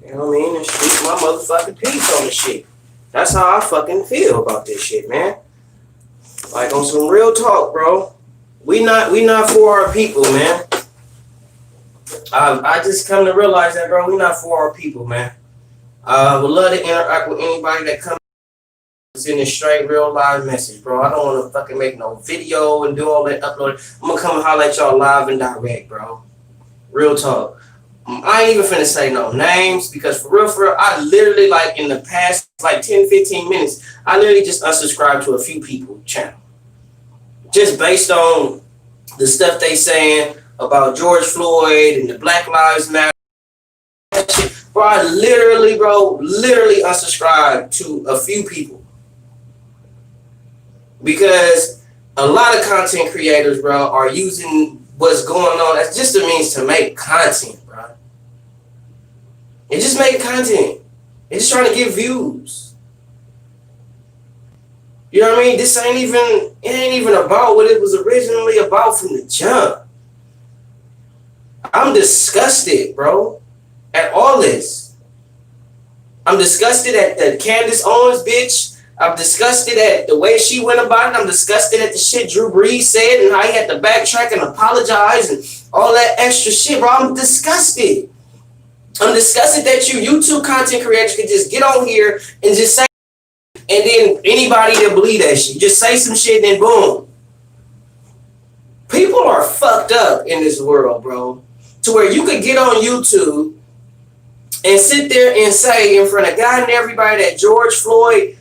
You know what I mean? And speak my motherfucking piece on the shit. That's how I fucking feel about this shit, man. Like on some real talk, bro. We not for our people, man. I just come to realize that, bro. We not for our people, man. Would love to interact with anybody that comes in a straight real live message, bro. I don't want to fucking make no video and do all that upload. I'm gonna come and holler at y'all live and direct, bro. Real talk. I ain't even finna say no names because for real, I literally like in the past like 10, 15 minutes, I literally just unsubscribed to a few people channel. Just based on the stuff they saying about George Floyd and the Black Lives Matter. Bro, I literally unsubscribed to a few people. Because a lot of content creators, bro, are using what's going on as just a means to make content, bro. They're just making content. They're just trying to get views. You know what I mean? It ain't even about what it was originally about from the jump. I'm disgusted, bro, at all this. I'm disgusted at the Candace Owens bitch. I'm disgusted at the way she went about it. I'm disgusted at the shit Drew Brees said and how he had to backtrack and apologize and all that extra shit, bro. I'm disgusted. I'm disgusted that you YouTube content creators can just get on here and just say, and then anybody that believe that shit, just say some shit and then boom. People are fucked up in this world, bro. To where you could get on YouTube and sit there and say in front of God and everybody that George Floyd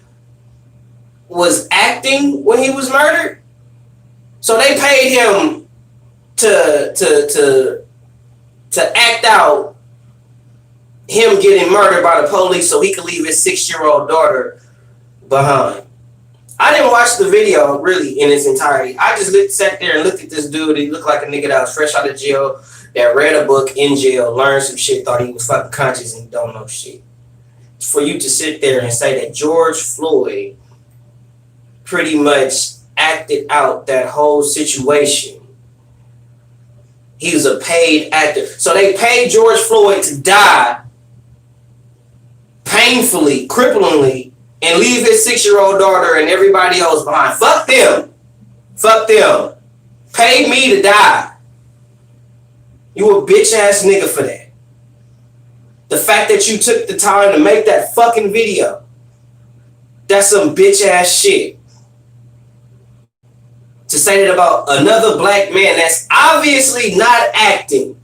was acting when he was murdered. So they paid him to act out him getting murdered by the police so he could leave his 6-year-old daughter behind. I didn't watch the video really in its entirety. I just sat there and looked at this dude. He looked like a nigga that was fresh out of jail, that read a book in jail, learned some shit, thought he was fucking conscious and don't know shit. For you to sit there and say that George Floyd pretty much acted out that whole situation. He was a paid actor. So they paid George Floyd to die painfully, cripplingly, and leave his 6-year-old daughter and everybody else behind. Fuck them. Fuck them. Paid me to die. You a bitch ass nigga for that. The fact that you took the time to make that fucking video, that's some bitch ass shit. To say that about another black man that's obviously not acting.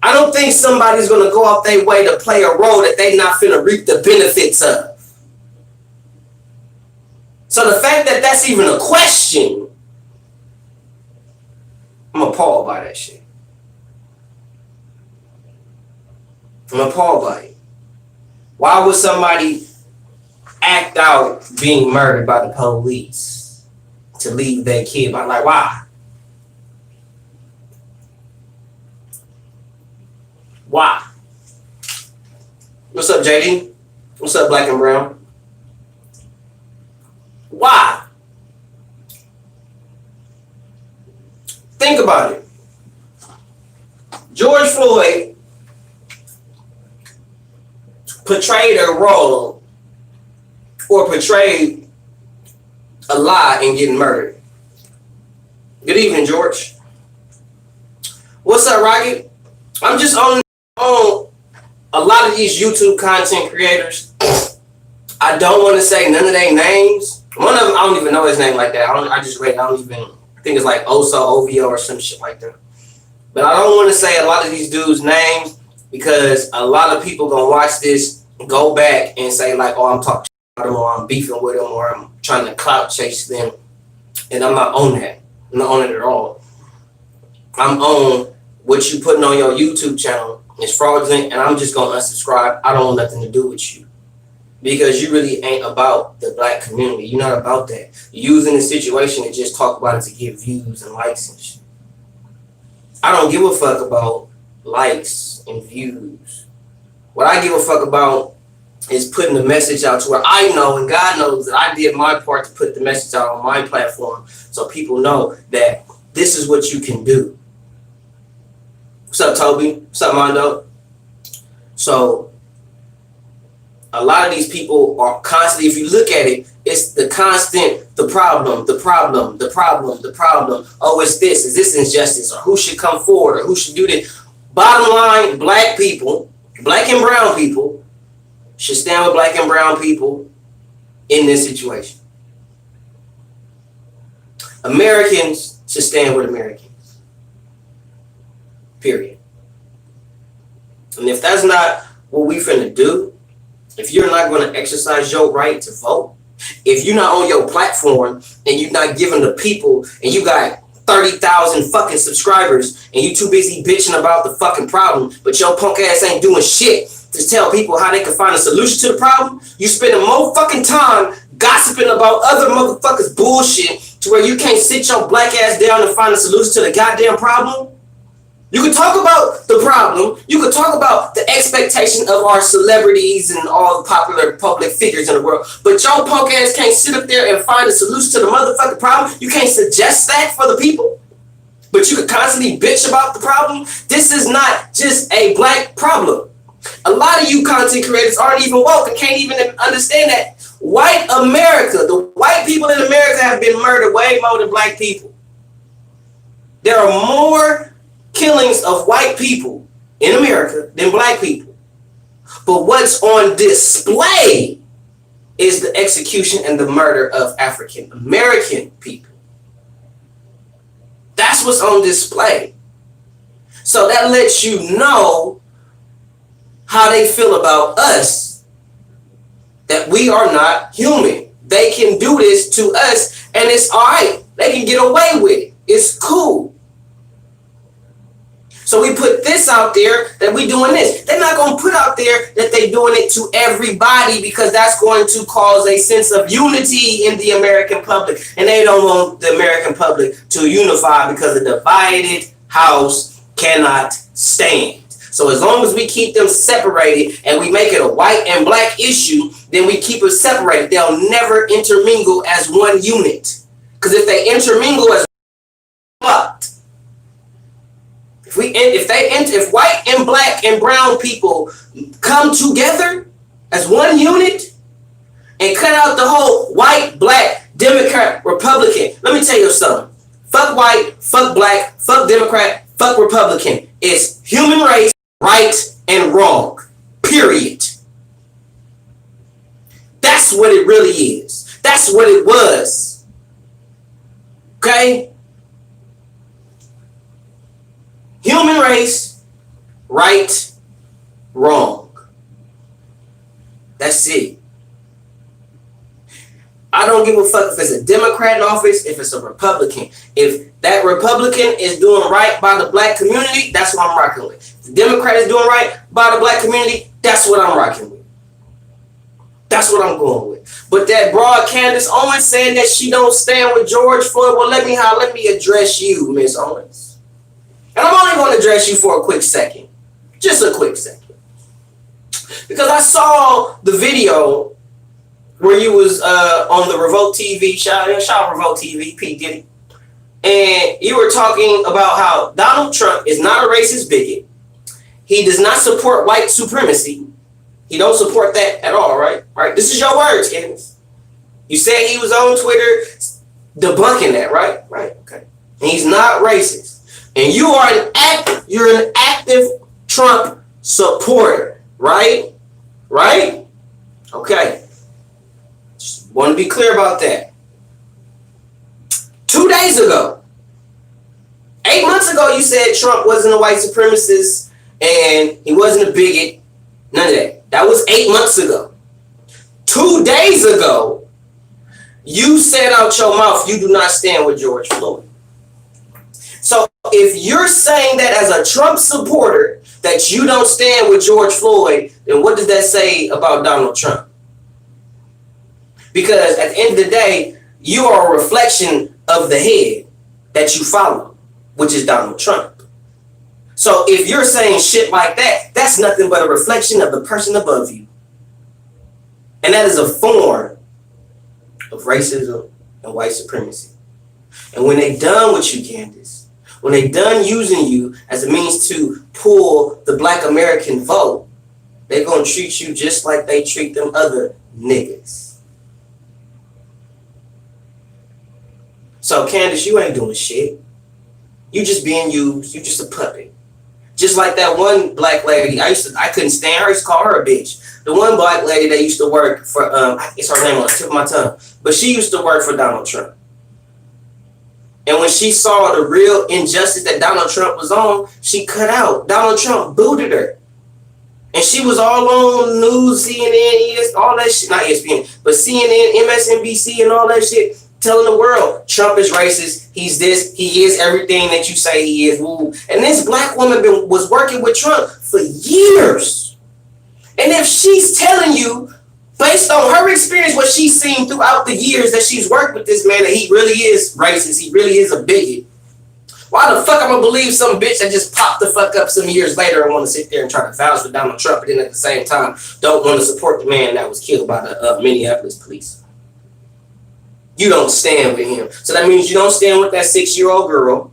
I don't think somebody's gonna go out their way to play a role that they not finna reap the benefits of. So the fact that that's even a question, I'm appalled by that shit. I'm appalled by it. Why would somebody act out being murdered by the police to leave their kid behind? Like, why? Why? What's up, JD? What's up, Black and Brown? Why? Think about it. George Floyd portrayed a role or portrayed a lie in getting murdered. Good evening, George. What's up, Rocket? I'm just on a lot of these YouTube content creators. I don't want to say none of their names. One of them, I don't even know his name like that. I just read it. I think it's like Ovio or some shit like that. But I don't want to say a lot of these dudes' names because a lot of people gonna watch this, go back and say like, oh, I'm talking about them or I'm beefing with them or I'm trying to clout chase them. And I'm not on that. I'm not on it at all. I'm on what you putting on your YouTube channel is fraudulent, and I'm just gonna unsubscribe. I don't want nothing to do with you because you really ain't about the black community. You're not about that. You're using the situation to just talk about it to get views and likes and shit. I don't give a fuck about likes and views. What I give a fuck about is putting the message out to where I know and God knows that I did my part to put the message out on my platform so people know that this is what you can do. What's up, Toby? What's up, Mondo? So A lot of these people are constantly, if you look at it, it's the constant, the problem, the problem, the problem, the problem. Oh, it's this, is this injustice, or who should come forward, or who should do this. Bottom line, black people, black and brown people, should stand with black and brown people in this situation. Americans should stand with Americans. Period. And if that's not what we finna do, if you're not going to exercise your right to vote, if you're not on your platform and you're not giving the people, and you got 30,000 fucking subscribers and you too busy bitching about the fucking problem, but your punk ass ain't doing shit to tell people how they can find a solution to the problem, you spending more fucking time gossiping about other motherfuckers' bullshit to where you can't sit your black ass down and find a solution to the goddamn problem. You can talk about the problem. You can talk about the expectation of our celebrities and all the popular public figures in the world. But your punk ass can't sit up there and find a solution to the motherfucking problem. You can't suggest that for the people. But you can constantly bitch about the problem. This is not just a black problem. A lot of you content creators aren't even woke and can't even understand that white America, the white people in America have been murdered way more than black people. There are more killings of white people in America than black people. But what's on display is the execution and the murder of African American people. That's what's on display. So that lets you know how they feel about us, that we are not human. They can do this to us and it's all right. They can get away with it. It's cool. So we put this out there that we doing this. They're not going to put out there that they doing it to everybody, because that's going to cause a sense of unity in the American public. And they don't want the American public to unify, because a divided house cannot stand. So as long as we keep them separated and we make it a white and black issue, then we keep it separated. They'll never intermingle as one unit. Because if they intermingle as fucked. If white and black and brown people come together as one unit and cut out the whole white, black, Democrat, Republican, let me tell you something. Fuck white, fuck black, fuck Democrat, fuck Republican. It's human race, right and wrong. Period. That's what it really is. That's what it was. Okay? Human race, right, wrong. That's it. I don't give a fuck if it's a Democrat in office, if it's a Republican. If that Republican is doing right by the black community, that's what I'm rocking with. If the Democrat is doing right by the black community, that's what I'm rocking with. That's what I'm going with. But that broad Candace Owens saying that she don't stand with George Floyd, well, let me address you, Miss Owens. And I'm only going to address you for a quick second. Just a quick second. Because I saw the video where you was on the Revolt TV, shout out Revolt TV, P. Diddy. And you were talking about how Donald Trump is not a racist bigot. He does not support white supremacy. He don't support that at all, right? Right? This is your words, Candace. You said he was on Twitter debunking that, right? Right, okay. And he's not racist. And you're an active Trump supporter, right? Right? Okay. Just want to be clear about that. 2 days ago, 8 months ago, you said Trump wasn't a white supremacist and he wasn't a bigot. None of that. That was 8 months ago. 2 days ago, you said out your mouth you do not stand with George Floyd. So if you're saying that as a Trump supporter that you don't stand with George Floyd, then what does that say about Donald Trump? Because at the end of the day, you are a reflection of the head that you follow, which is Donald Trump. So if you're saying shit like that, that's nothing but a reflection of the person above you. And that is a form of racism and white supremacy. And when they done with you, Candace, when they done using you as a means to pull the black American vote, they gonna treat you just like they treat them other niggas. So Candace, you ain't doing shit. You just being used. You just a puppet. Just like that one black lady, I couldn't stand her. I used to call her a bitch. The one black lady that used to work for, it's her name on the tip of my tongue, but she used to work for Donald Trump. And when she saw the real injustice that Donald Trump was on, she cut out. Donald Trump booted her. And she was all on news, CNN, all that shit, not ESPN, but CNN, MSNBC, and all that shit, telling the world, Trump is racist, he's this, he is everything that you say he is. Woo. And this black woman was working with Trump for years. And if she's telling you, based on her experience, what she's seen throughout the years that she's worked with this man, that he really is racist, he really is a bigot, why the fuck I'm gonna believe some bitch that just popped the fuck up some years later and want to sit there and try to vouch for Donald Trump, but then at the same time don't want to support the man that was killed by the Minneapolis police? You don't stand with him. So that means you don't stand with that 6-year-old girl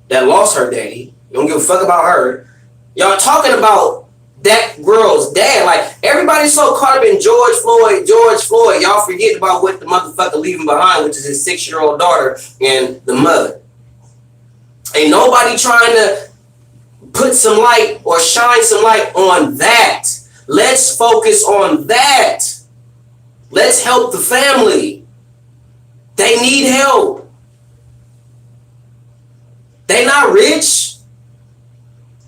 that lost her daddy. You don't give a fuck about her. Y'all talking about that girl's dad. Like, everybody's so caught up in George Floyd. Y'all forget about what the motherfucker leaving behind, which is his 6-year-old daughter and the mother. Ain't nobody trying to put some light or shine some light on that. Let's focus on that. Let's help the family. They need help. They not rich.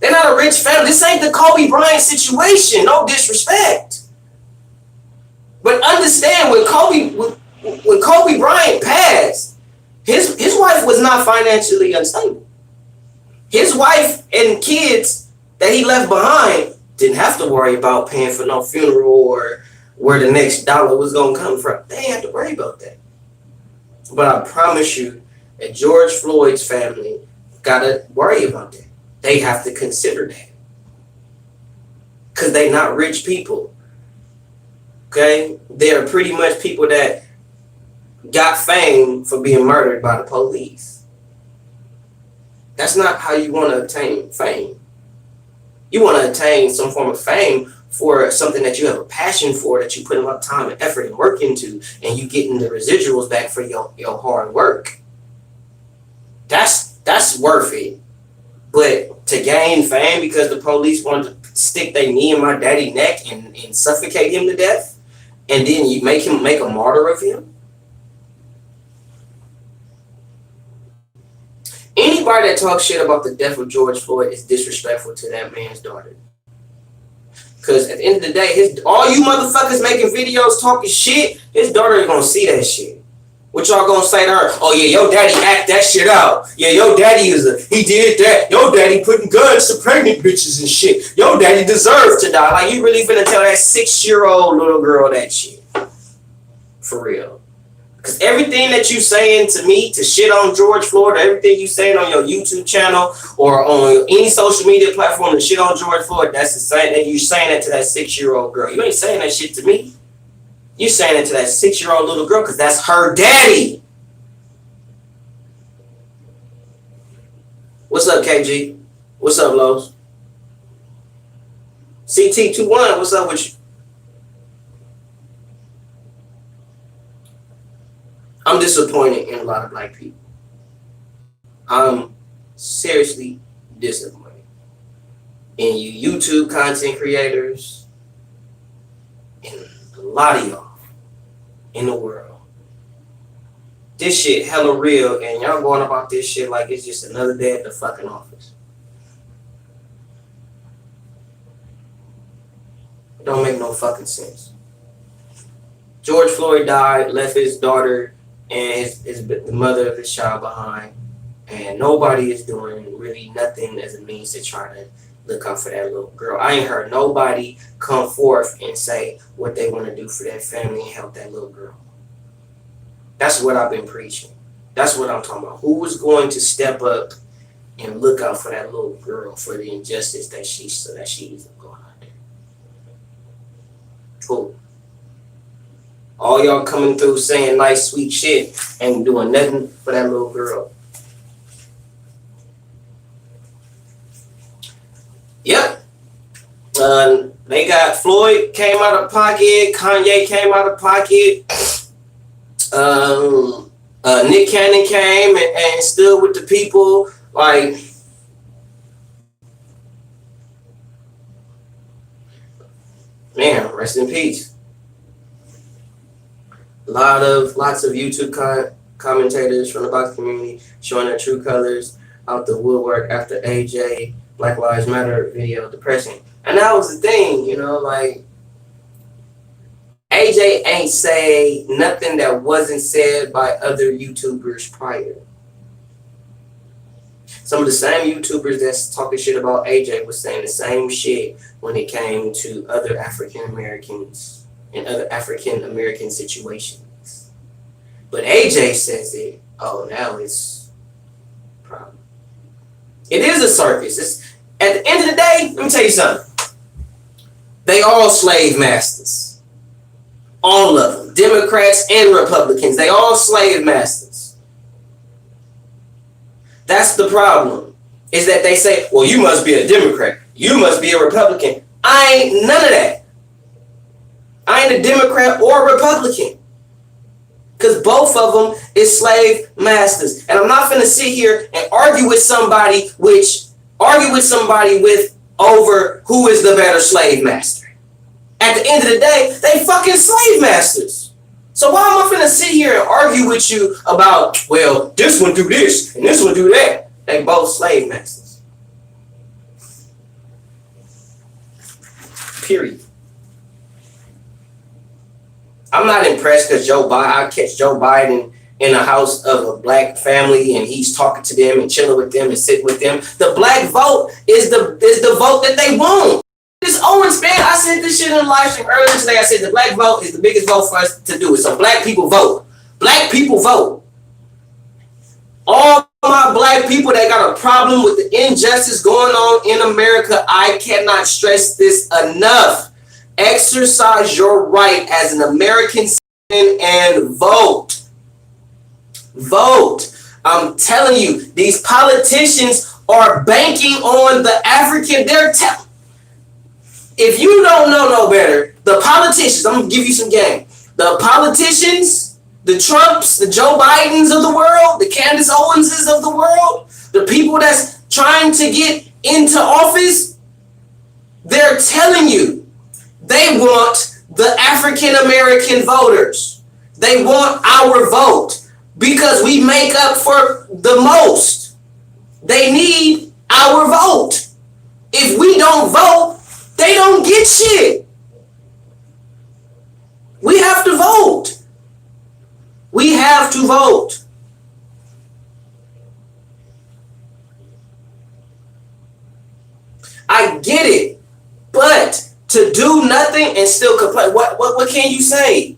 They're not a rich family. This ain't the Kobe Bryant situation. No disrespect. But understand, when Kobe Bryant passed, his wife was not financially unstable. His wife and kids that he left behind didn't have to worry about paying for no funeral or where the next dollar was going to come from. They didn't have to worry about that. But I promise you that George Floyd's family gotta worry about that. They have to consider that. Because they're not rich people. Okay? They're pretty much people that got fame for being murdered by the police. That's not how you want to attain fame. You want to attain some form of fame for something that you have a passion for, that you put a lot of time and effort and work into, and you getting the residuals back for your hard work. That's worth it. But to gain fame because the police wanted to stick their knee in my daddy's neck and suffocate him to death, and then you make a martyr of him? Anybody that talks shit about the death of George Floyd is disrespectful to that man's daughter. Because at the end of the day, all you motherfuckers making videos talking shit, his daughter is gonna see that shit. What y'all gonna say to her? Oh yeah, your daddy act that shit out. Yeah, your daddy he did that. Your daddy putting guns to pregnant bitches and shit. Your daddy deserves to die. Like, you really finna tell that 6-year-old little girl that shit? For real. Because everything that you saying to me to shit on George Floyd, or everything you saying on your YouTube channel or on any social media platform to shit on George Floyd, that's the same that you saying that to that 6-year-old girl. You ain't saying that shit to me. You saying it to that 6-year-old little girl because that's her daddy. What's up, KG? What's up, Lowe's? CT21, what's up with you? I'm disappointed in a lot of black people. I'm seriously disappointed in you YouTube content creators and a lot of y'all in the world. This shit hella real, and y'all going about this shit like it's just another day at the fucking office. It don't make no fucking sense. George Floyd died, left his daughter and the mother of his child behind, and nobody is doing really nothing as a means to try to look out for that little girl. I ain't heard nobody come forth and say what they want to do for that family and help that little girl. That's what I've been preaching. That's what I'm talking about. Who was going to step up and look out for that little girl, for the injustice that she's going on there? Who? All y'all coming through saying nice, sweet shit, ain't doing nothing for that little girl. Yep. They got Floyd came out of pocket, Kanye came out of pocket, Nick Cannon came and stood with the people. Like, man, rest in peace. Lots of YouTube commentators from the boxing community showing their true colors out the woodwork after AJ Black Lives Matter video. Depressing. And that was the thing, like, AJ ain't say nothing that wasn't said by other YouTubers prior. Some of the same YouTubers that's talking shit about AJ was saying the same shit when it came to other African Americans and other African American situations. But AJ says it, now it's a problem. It is a circus. At the end of the day, let me tell you something. They all slave masters. All of them. Democrats and Republicans. They all slave masters. That's the problem. Is that they say, well, you must be a Democrat. You must be a Republican. I ain't none of that. I ain't a Democrat or a Republican. Because both of them is slave masters. And I'm not finna sit here and argue with somebody over who is the better slave master. At the end of the day, they fucking slave masters. So why am I finna sit here and argue with you about, well, this one do this and this one do that? They both slave masters. Period. I'm not impressed because I catch Joe Biden in a house of a black family and he's talking to them and chilling with them and sitting with them. The black vote is the vote that they want. This Owens, man, I said this shit in the live stream earlier today. I said the black vote is the biggest vote for us to do it. So black people vote. Black people vote. All my black people that got a problem with the injustice going on in America, I cannot stress this enough. Exercise your right as an American citizen and vote. Vote. I'm telling you, these politicians are banking on the African. If you don't know no better, the politicians, I'm going to give you some game. The politicians, the Trumps, the Joe Bidens of the world, the Candace Owenses of the world, the people that's trying to get into office, they're telling you they want the African American voters. They want our vote because we make up for the most. They need our vote. If we don't vote, they don't get shit. We have to vote. We have to vote. I get it, but to do nothing and still complain, what can you say?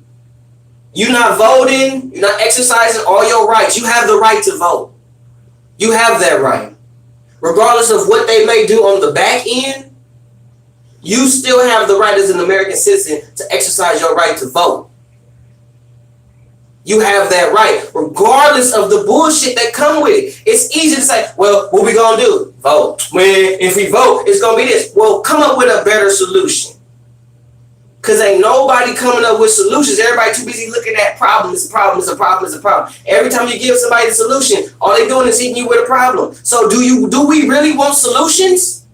You're not voting, you're not exercising all your rights. You have the right to vote. You have that right. Regardless of what they may do on the back end, you still have the right as an American citizen to exercise your right to vote. You have that right, regardless of the bullshit that come with it. It's easy to say, well, what we gonna do? Vote. If we vote, it's gonna be this. Well, come up with a better solution. Because ain't nobody coming up with solutions. Everybody too busy looking at problems. Every time you give somebody a solution, all they doing is hitting you with a problem. So do we really want solutions?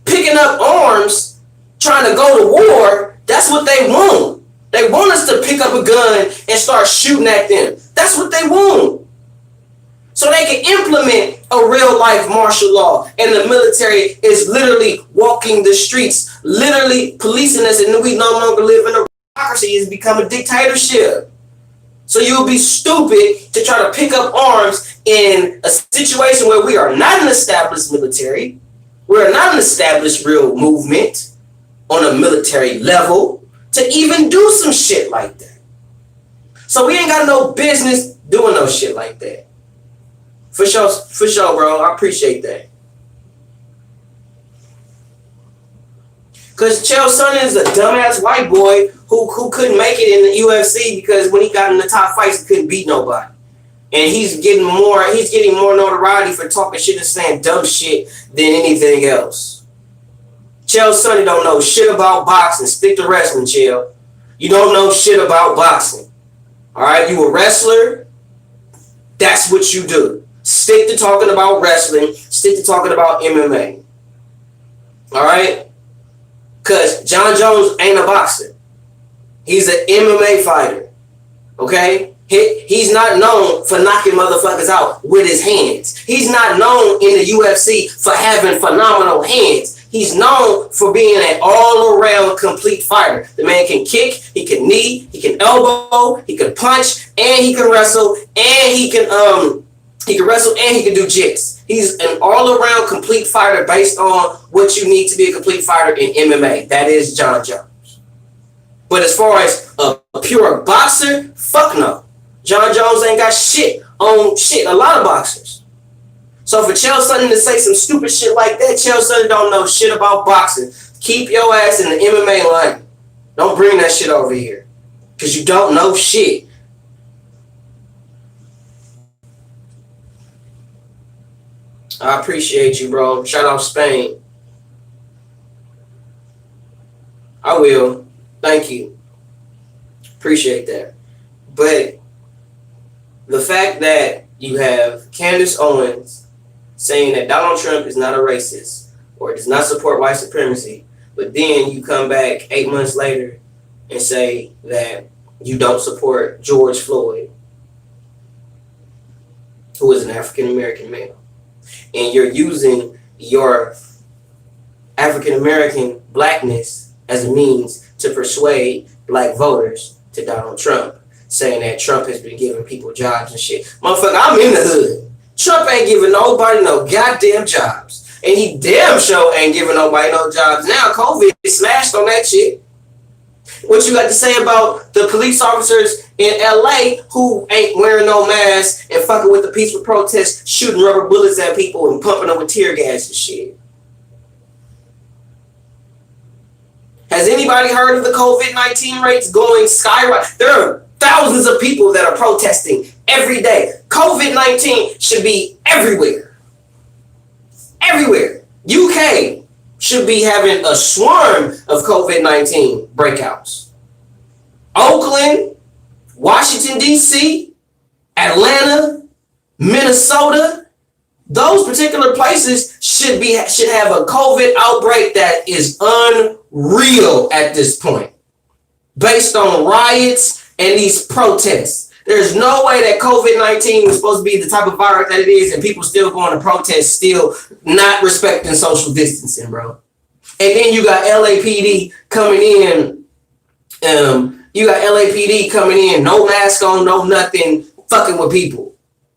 Picking up arms, trying to go to war, that's what they want. They want us to pick up a gun and start shooting at them. That's what they want. So they can implement a real life martial law. And the military is literally walking the streets, literally policing us, and we no longer live in a democracy. It's become a dictatorship. So you'll be stupid to try to pick up arms in a situation where we are not an established military. We're not an established real movement on a military level to even do some shit like that. So we ain't got no business doing no shit like that. For sure, bro. I appreciate that. Because Chael Sonnen is a dumbass white boy who couldn't make it in the UFC because when he got in the top fights, he couldn't beat nobody. And he's getting more notoriety for talking shit and saying dumb shit than anything else. Chael Sonny don't know shit about boxing. Stick to wrestling, Chael. You don't know shit about boxing. All right, you a wrestler. That's what you do. Stick to talking about wrestling. Stick to talking about MMA. All right? Because John Jones ain't a boxer. He's an MMA fighter. Okay? He's not known for knocking motherfuckers out with his hands. He's not known in the UFC for having phenomenal hands. He's known for being an all-around complete fighter. The man can kick, he can knee, he can elbow, he can punch, and he can wrestle, and he can do jigs. He's an all-around complete fighter based on what you need to be a complete fighter in MMA. That is John Jones. But as far as a pure boxer, fuck no. John Jones ain't got shit on shit. A lot of boxers. So for Chael Sonnen to say some stupid shit like that, Chael Sonnen don't know shit about boxing. Keep your ass in the MMA line. Don't bring that shit over here. Because you don't know shit. I appreciate you, bro. Shout out Spain. I will. Thank you. Appreciate that. But the fact that you have Candace Owens saying that Donald Trump is not a racist or does not support white supremacy, but then you come back 8 months later and say that you don't support George Floyd, who is an African-American male, and you're using your African-American blackness as a means to persuade black voters to Donald Trump, saying that Trump has been giving people jobs and shit. Motherfucker, I'm in the hood. Trump ain't giving nobody no goddamn jobs. And he damn sure ain't giving nobody no jobs. Now COVID smashed on that shit. What you got to say about the police officers in LA who ain't wearing no mask and fucking with the peaceful protests, shooting rubber bullets at people and pumping them with tear gas and shit? Has anybody heard of the COVID-19 rates going skyrocket? There are thousands of people that are protesting every day. COVID-19 should be everywhere. Everywhere. UK should be having a swarm of COVID-19 breakouts. Oakland, Washington, D.C., Atlanta, Minnesota, those particular places should have a COVID outbreak that is unreal at this point, based on riots and these protests. There's no way that COVID-19 was supposed to be the type of virus that it is, and people still going to protest, still not respecting social distancing, bro. And then you got LAPD coming in. No mask on, no nothing, fucking with people.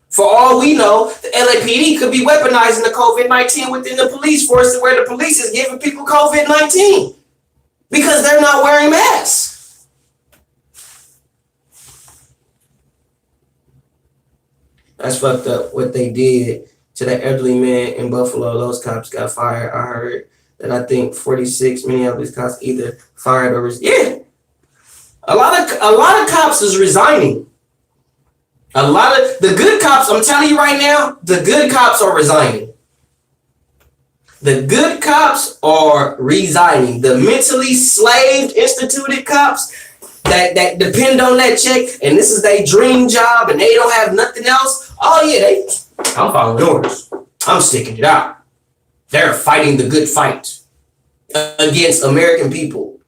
For all we know, the LAPD could be weaponizing the COVID-19 within the police force, where the police is giving people COVID-19 because they're not wearing masks. That's fucked up what they did to that elderly man in Buffalo. Those cops got fired. I heard that I think 46 Minneapolis cops either fired or a lot of cops is resigning. A lot of the good cops, I'm telling you right now, the good cops are resigning. The good cops are resigning. The mentally slaved, instituted cops that depend on that check, and this is their dream job, and they don't have nothing else. Oh yeah, I'm following orders. I'm sticking it out. They're fighting the good fight against American people.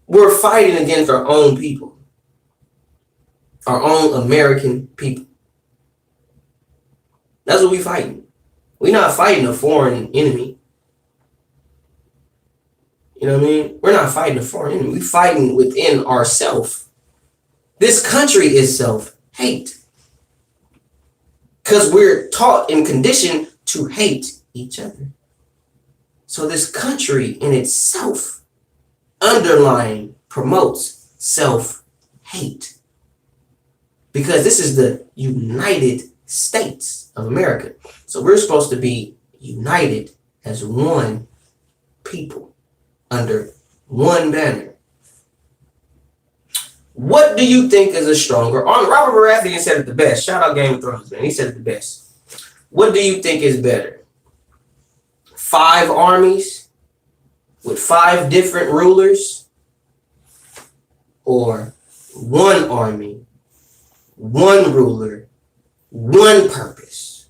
We're fighting against our own people, our own American people. That's what we're fighting. We're not fighting a foreign enemy. You know what I mean? We're not fighting a foreign enemy. We're fighting within ourselves. This country is self-hate. Because we're taught and conditioned to hate each other. So this country in itself underlying promotes self-hate. Because this is the United States of America. So we're supposed to be united as one people under one banner. What do you think is a stronger army? Robert Baratheon said it the best. Shout out Game of Thrones, man. He said it the best. What do you think is better? 5 armies with 5 different rulers, or one army, one ruler, one purpose?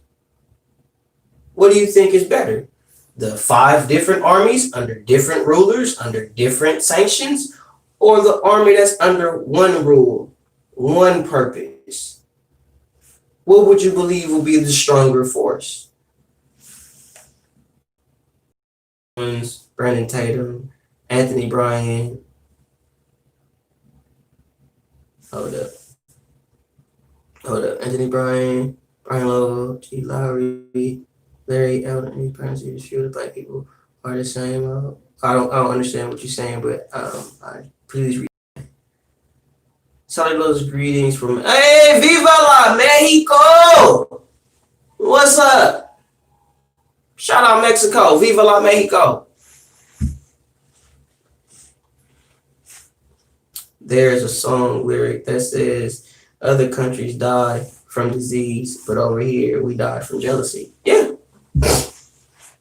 What do you think is better? The 5 different armies under different rulers, under different sanctions, or the army that's under one rule, one purpose? What would you believe will be the stronger force? Brandon Tatum, Anthony Bryant. Hold up. Anthony Bryant, Brian Lowe, G. Lowry, Larry Elton, parents of the black people are the same. I don't understand what you're saying, but please read. Saludos, greetings from Hey, Viva la Mexico! What's up? Shout out Mexico, Viva la Mexico. There's a song lyric that says, other countries die from disease, but over here we die from jealousy. Yeah.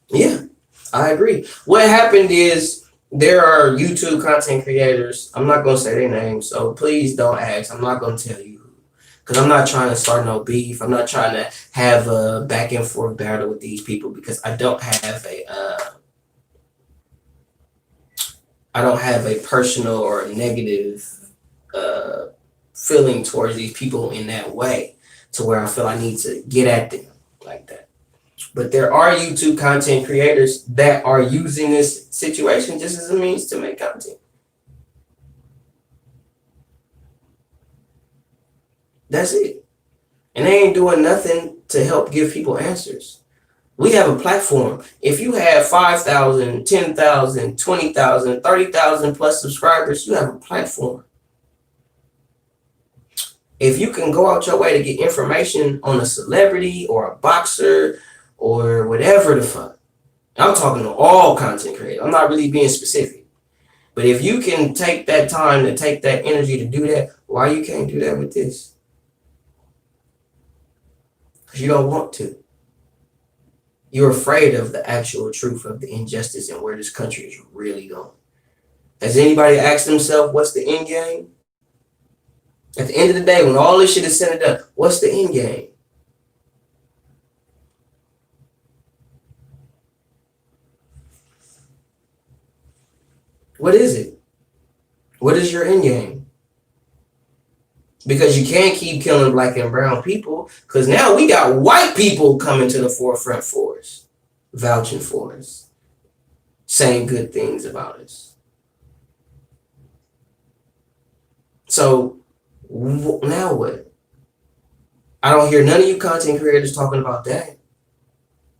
Yeah, I agree. What happened is there are YouTube content creators. I'm not going to say their names, so please don't ask. I'm not going to tell you. Because I'm not trying to start no beef. I'm not trying to have a back and forth battle with these people because I don't have a personal or negative feeling towards these people in that way to where I feel I need to get at them like that. But there are YouTube content creators that are using this situation just as a means to make content. That's it. And they ain't doing nothing to help give people answers. We have a platform. If you have 5,000, 10,000, 20,000, 30,000 plus subscribers, you have a platform. If you can go out your way to get information on a celebrity or a boxer or whatever the fuck, I'm talking to all content creators. I'm not really being specific. But if you can take that time to take that energy to do that, why you can't do that with this? Because you don't want to. You're afraid of the actual truth of the injustice and where this country is really going. Has anybody asked themselves what's the end game? At the end of the day, when all this shit is said and done, what's the end game? What is it? What is your end game? Because you can't keep killing black and brown people because now we got white people coming to the forefront for us, vouching for us, saying good things about us. So now what? I don't hear none of you content creators talking about that.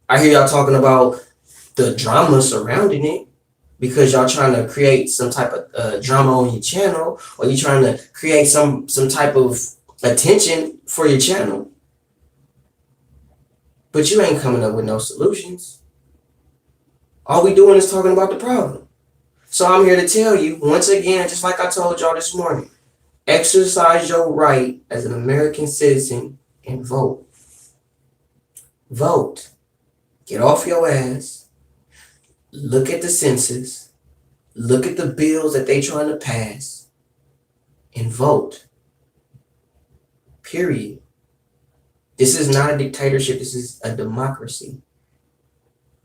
I hear y'all talking about the drama surrounding it because y'all trying to create some type of drama on your channel, or you trying to create some type of attention for your channel. But you ain't coming up with no solutions. All we doing is talking about the problem. So I'm here to tell you, once again, just like I told y'all this morning, exercise your right as an American citizen and vote. Vote. Get off your ass. Look at the census. Look at the bills that they trying to pass. And vote. Period. This is not a dictatorship. This is a democracy.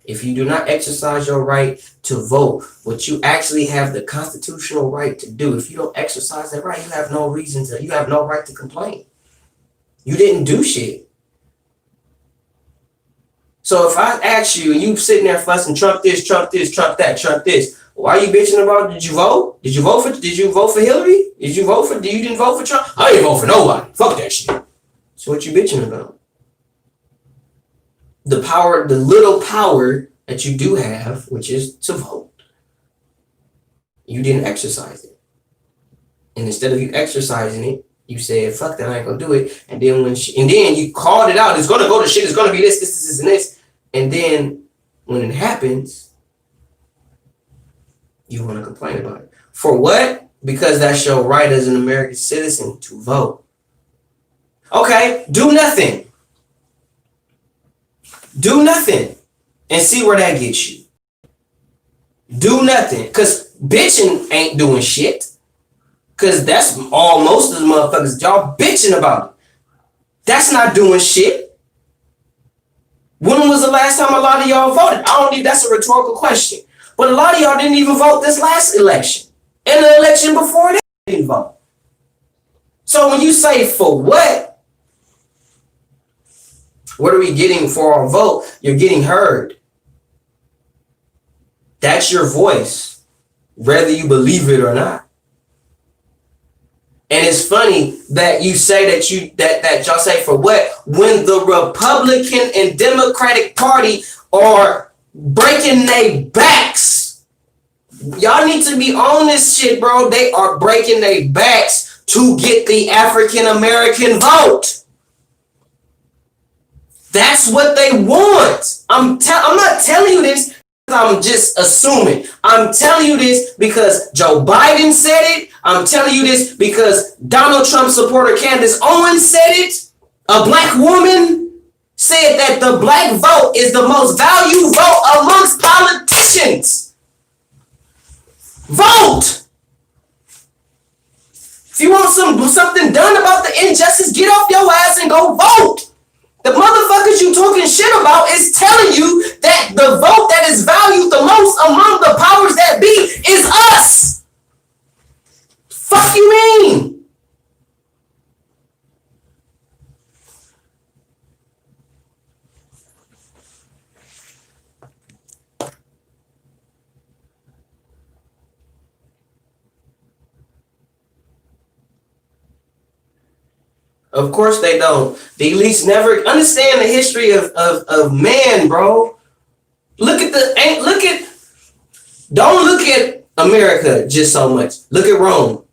If you do not exercise your right to vote, what you actually have the constitutional right to do, if you don't exercise that right, you have no right to complain. You didn't do shit. So if I ask you and you sitting there fussing Trump this, Trump this, Trump that, Trump this, why are you bitching about? Did you vote? Did you vote for Hillary? You didn't vote for Trump? I didn't vote for nobody. Fuck that shit. So what you bitching about? The power, the little power that you do have, which is to vote, you didn't exercise it. And instead of you exercising it, you said, fuck that, I ain't gonna do it. And then then you called it out, it's gonna go to shit, it's gonna be this, and this. And then when it happens, you wanna complain about it. For what? Because that's your right as an American citizen to vote. Okay, do nothing. Do nothing and see where that gets you. Do nothing. Because bitching ain't doing shit. Because that's all most of the motherfuckers. Y'all bitching about it. That's not doing shit. When was the last time a lot of y'all voted? I don't think that's a rhetorical question. But a lot of y'all didn't even vote this last election. And the election before that, didn't vote. So when you say for what are we getting for our vote? You're getting heard. That's your voice, whether you believe it or not. And it's funny that you say that y'all say for what, when the Republican and Democratic Party are breaking their backs. Y'all need to be on this shit, bro. They are breaking their backs to get the African American vote. That's what they want. I'm not telling you this. I'm just assuming. I'm telling you this because Joe Biden said it. I'm telling you this because Donald Trump supporter Candace Owens said it. A black woman said that the black vote is the most valued vote amongst politicians. Vote. If you want something done about the injustice, get off your ass and go vote. The motherfuckers you talking shit about is telling you that the vote that is valued the most among the powers that be is us. Fuck you mean? Of course they don't. The elites never understand the history of man, bro. Don't look at America just so much. Look at Rome.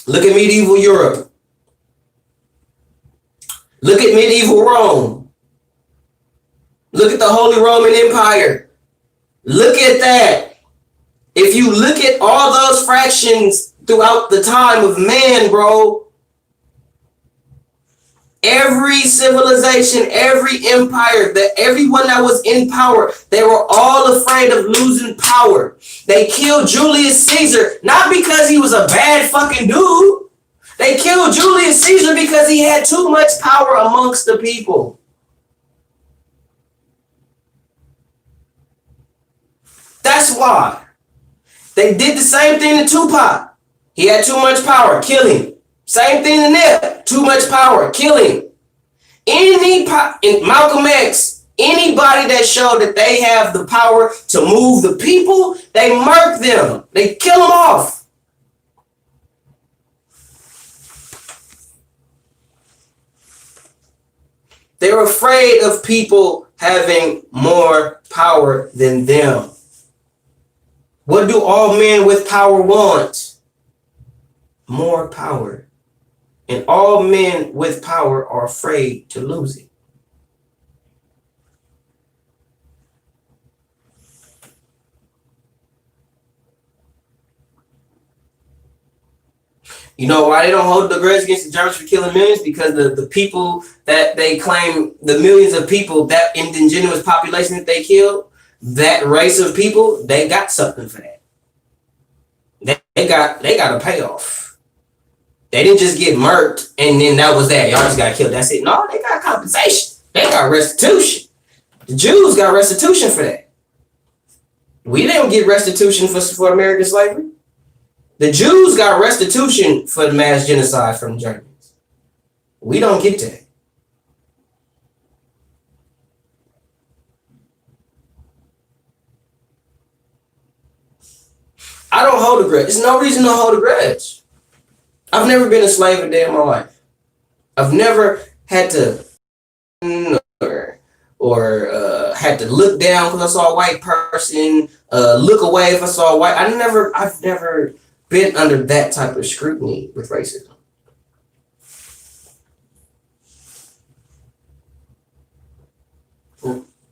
Look at medieval Europe. Look at medieval Rome. Look at the Holy Roman Empire. Look at that. If you look at all those fractions throughout the time of man, bro, every civilization, every empire, everyone that was in power, they were all afraid of losing power. They killed Julius Caesar, not because he was a bad fucking dude. They killed Julius Caesar because he had too much power amongst the people. That's why. They did the same thing to Tupac. He had too much power, kill him. Same thing to Nip. Too much power. Kill him. Malcolm X, anybody that showed that they have the power to move the people, they murk them. They kill them off. They're afraid of people having more power than them. What do all men with power want? More power. And all men with power are afraid to lose it. You know why they don't hold the grudge against the Germans for killing millions? Because the people that they claim, the millions of people, that indigenous population that they killed, that race of people, they got something for that. They got a payoff. They didn't just get murked and then that was that. Y'all just got killed. That's it. No, they got compensation. They got restitution. The Jews got restitution for that. We didn't get restitution for American slavery. The Jews got restitution for the mass genocide from the Germans. We don't get that. I don't hold a grudge. There's no reason to hold a grudge. I've never been a slave a day in my life. I've never had to or had to look down because I saw a white person, look away if I saw a white. I've never been under that type of scrutiny with racism.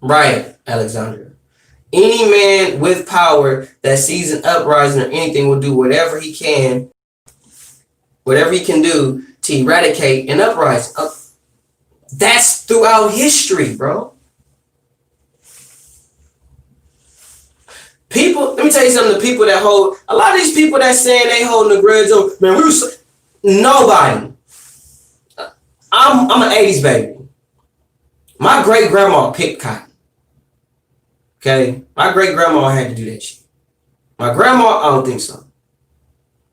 Right, Alexandra. Any man with power that sees an uprising or anything will do whatever he can do to eradicate an uprising. That's throughout history, bro. People, let me tell you something. The people that hold a lot of these people that saying they holding the grudge over, man, nobody. I'm an 80s baby. My great grandma picked cotton. Okay? My great grandma had to do that shit. My grandma, I don't think so.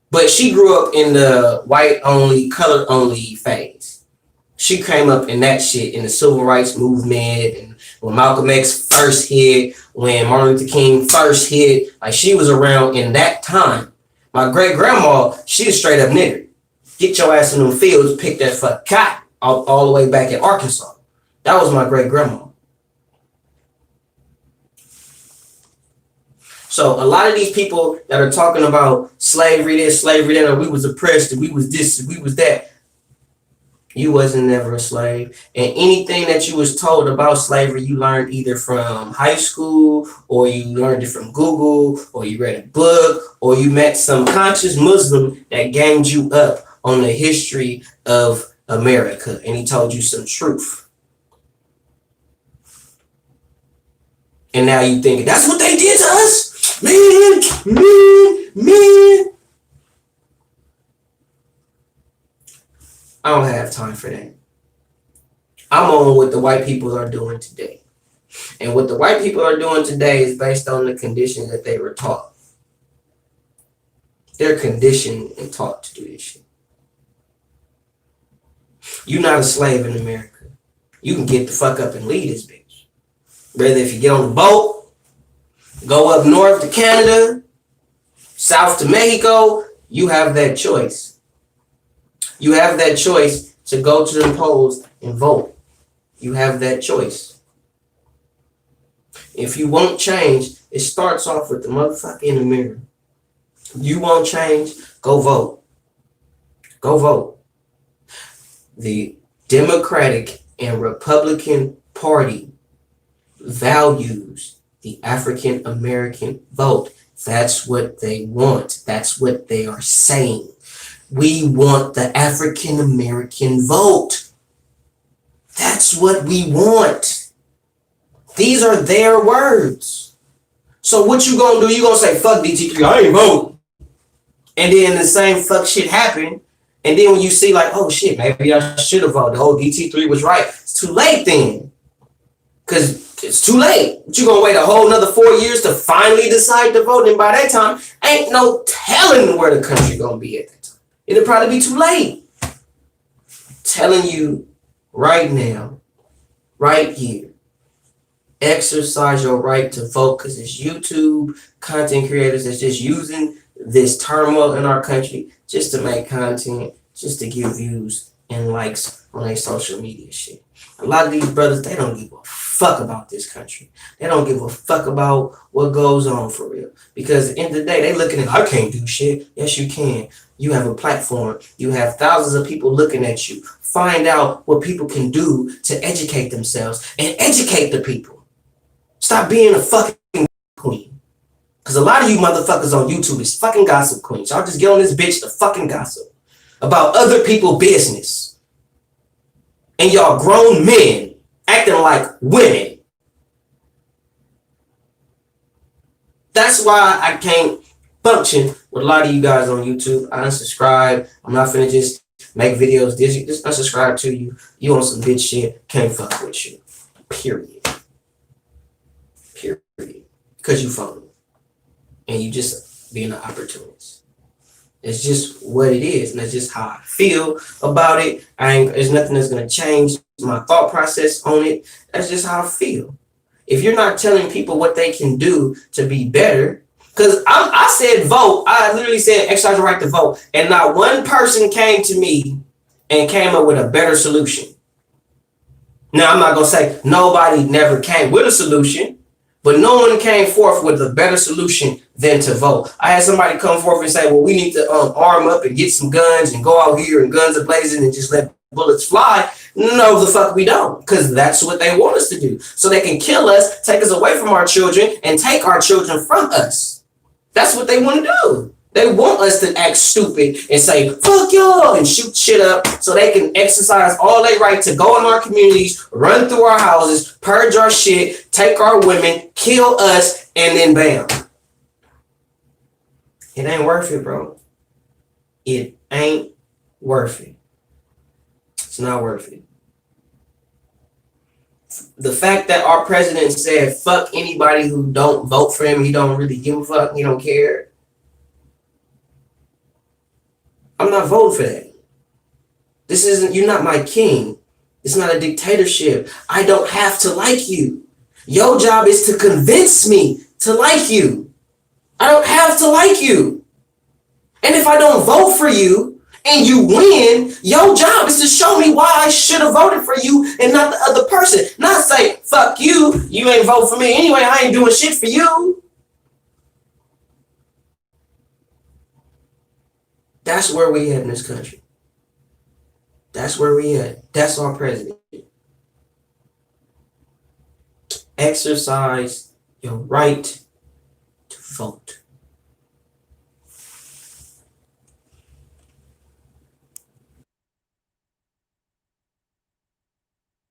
But she grew up in the white only, color only phase. She came up in that shit in the civil rights movement, and when Malcolm X first hit, when Martin Luther King first hit, like she was around in that time. My great grandma, she was straight up nigger. Get your ass in them fields, pick that fuck cotton all the way back in Arkansas. That was my great grandma. So a lot of these people that are talking about slavery this, slavery that, or we was oppressed, and we was this, and we was that. You wasn't never a slave. And anything that you was told about slavery, you learned either from high school, or you learned it from Google, or you read a book, or you met some conscious Muslim that gamed you up on the history of America, and he told you some truth. And now you think that's what they did to us? Man. I don't have time for that. I'm on what the white people are doing today. And what the white people are doing today is based on the conditions that they were taught. They're conditioned and taught to do this shit. You're not a slave in America. You can get the fuck up and leave this bitch. Whether if you get on the boat, go up north to Canada, south to Mexico, you have that choice. You have that choice to go to the polls and vote. You have that choice. If you won't change, it starts off with the motherfucker in the mirror. You won't change, go vote. Go vote. The Democratic and Republican Party values the African American vote. That's what they want. That's what they are saying. We want the African American vote. That's what we want. These are their words. So what you gonna do? You gonna say, fuck DT3, I ain't voting. And then the same fuck shit happened. And then when you see like, oh shit, maybe I should have voted. Oh, DT3 was right. It's too late then. Because it's too late. But you gonna wait a whole another 4 years to finally decide to vote. And by that time, ain't no telling where the country gonna be at that time. It'll probably be too late. I'm telling you right now, right here, exercise your right to vote, because it's YouTube content creators that's just using this turmoil in our country just to make content, just to get views and likes on their social media shit. A lot of these brothers, they don't give a fuck about this country. They don't give a fuck about what goes on for real. Because at the end of the day, they looking at, I can't do shit. Yes, you can. You have a platform. You have thousands of people looking at you. Find out what people can do to educate themselves and educate the people. Stop being a fucking queen. Because a lot of you motherfuckers on YouTube is fucking gossip queens. Y'all just get on this bitch to fucking gossip about other people's business. And y'all grown men acting like women. That's why I can't function with a lot of you guys on YouTube. I unsubscribe. I'm not finna just make videos. Just unsubscribe to you. You on some bitch shit. Can't fuck with you. Period. Because you phony. And you just being an opportunist. It's just what it is, and that's just how I feel about it. There's nothing that's gonna change my thought process on it. That's just how I feel. If you're not telling people what they can do to be better, because I said vote, I literally said exercise your right to vote, and not one person came to me and came up with a better solution. Now I'm not gonna say nobody never came with a solution. But no one came forth with a better solution than to vote. I had somebody come forth and say, well, we need to arm up and get some guns and go out here and guns a-blazing and just let bullets fly. No, the fuck we don't, because that's what they want us to do. So they can kill us, take us away from our children, and take our children from us. That's what they want to do. They want us to act stupid and say, fuck y'all, and shoot shit up so they can exercise all their right to go in our communities, run through our houses, purge our shit, take our women, kill us, and then bam. It ain't worth it, bro. It ain't worth it. It's not worth it. The fact that our president said, fuck anybody who don't vote for him, he don't really give a fuck, he don't care. I'm not voting for that. This isn't, you're not my king. It's not a dictatorship. I don't have to like you. Your job is to convince me to like you. I don't have to like you. And if I don't vote for you and you win, your job is to show me why I should have voted for you and not the other person. Not say, fuck you, you ain't vote for me anyway, I ain't doing shit for you. That's where we at in this country. That's where we at. That's our president. Exercise your right to vote.